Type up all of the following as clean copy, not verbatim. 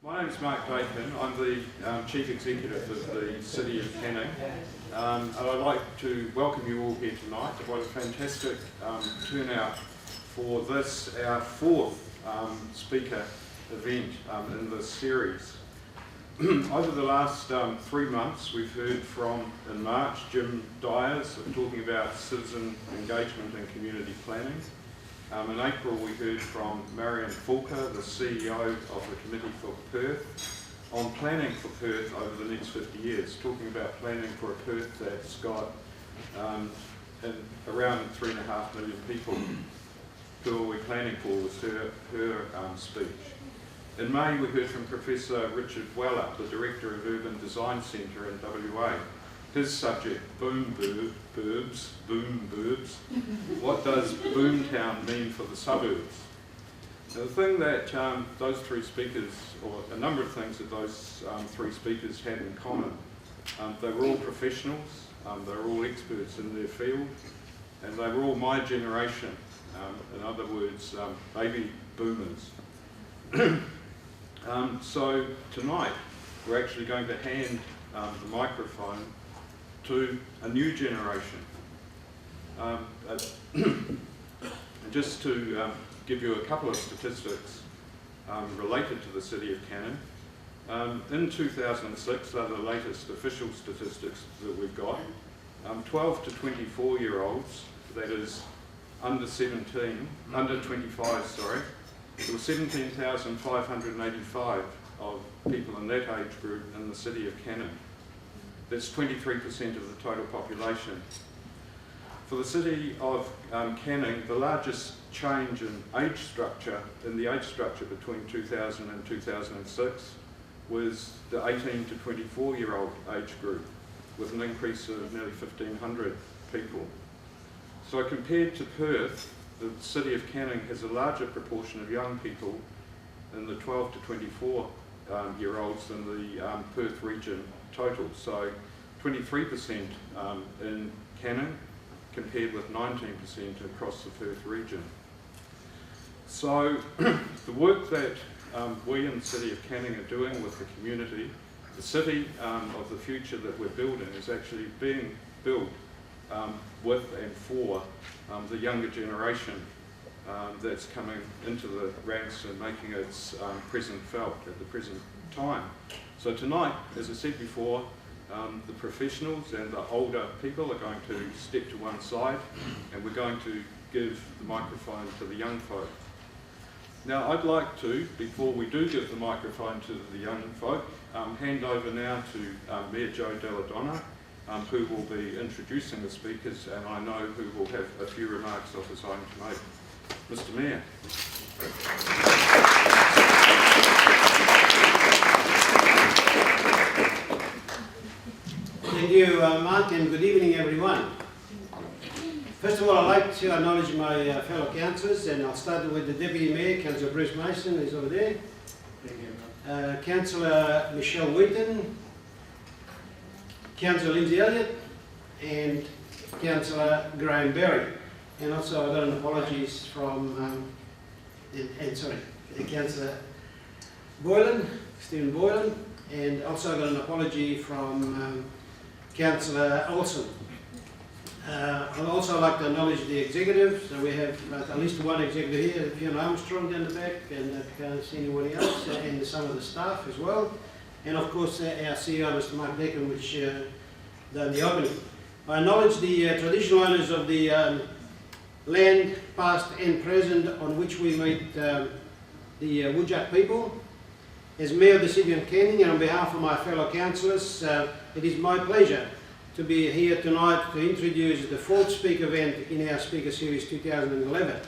My name's Mark Bacon. I'm the Chief Executive of the City of Canning, and I'd like to welcome you all here tonight. What a fantastic turnout for this, our fourth speaker event in this series. Over the last 3 months, we've heard from, in March, Jim Dyers talking about citizen engagement and community planning. In April, we heard from Marion Fulker, the CEO of the Committee for Perth, on planning for Perth over the next 50 years, talking about planning for a Perth that's got around 3.5 million people. Who are we planning for was her speech. In May, we heard from Professor Richard Weller, the Director of Urban Design Centre in WA. His subject, boom burbs. What does boomtown mean for the suburbs? Now, the thing that those three speakers, or a number of things that those three speakers had in common, they were all professionals, they were all experts in their field, and they were all my generation, in other words, baby boomers. So tonight, we're actually going to hand the microphone to a new generation. Just to give you a couple of statistics related to the City of Canning. In 2006, they're the latest official statistics that we've got, 12 to 24-year-olds, that is under 25, sorry, there were 17,585 of people in that age group in the City of Canning. That's 23% of the total population. For the City of Canning, the largest change in the age structure between 2000 and 2006 was the 18 to 24-year-old age group, with an increase of nearly 1,500 people. So compared to Perth, the City of Canning has a larger proportion of young people in the 12 to 24-year-olds than the Perth region total. So 23% in Canning compared with 19% across the Perth region. So the work that we in the City of Canning are doing with the community, the city of the future that we're building is actually being built with and for the younger generation that's coming into the ranks and making its presence felt at the present time. So tonight, as I said before, the professionals and the older people are going to step to one side, and we're going to give the microphone to the young folk. Now, I'd like to, before we do give the microphone to the young folk, hand over now to Mayor Joe Della Donna, who will be introducing the speakers, and I know who will have a few remarks of his own to make. Mr. Mayor. Thank you, Mark, and good evening, everyone. First of all, I'd like to acknowledge my fellow councillors, and I'll start with the Deputy Mayor, Councillor Bruce Mason, who's over there. Thank you. Councillor Michelle Wheaton, Councillor Lindsay Elliott, and Councillor Graham Berry. And also I got an apologies from, Councillor Boylan, Stephen Boylan, and also I got an apology from Councillor Olsen. I'd also like to acknowledge the executives. So we have at least one executive here, Fiona Armstrong down the back, and I can't see anybody else, and some of the staff as well. And of course our CEO, Mr. Mark Bacon, which done the opening. I acknowledge the traditional owners of the land, past and present, on which we meet the Whadjuk people. As Mayor of the City of Canning, and on behalf of my fellow councillors, it is my pleasure to be here tonight to introduce the fourth speaker event in our Speaker Series 2011.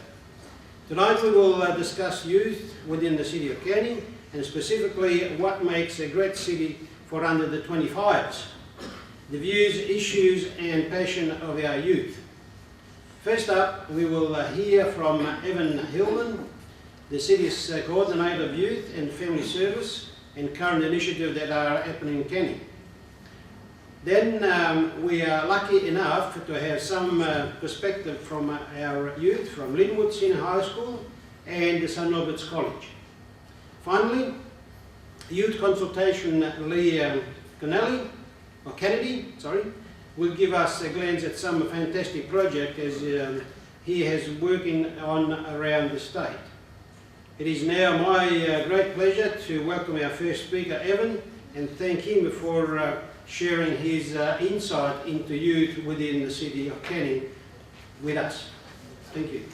Tonight we will discuss youth within the City of Canning, and specifically what makes a great city for under the 25s, the views, issues and passion of our youth. First up, we will hear from Evan Hillman, the City's Coordinator of Youth and Family Service and current initiative that are happening in Canning. Then we are lucky enough to have some perspective from our youth from Linwood Senior High School and St Albert's College. Finally, Youth Consultation Lee Kennedy, will give us a glance at some fantastic project as he has working on around the state. It is now my great pleasure to welcome our first speaker, Evan, and thank him for sharing his insight into youth within the city of Canning with us. Thank you.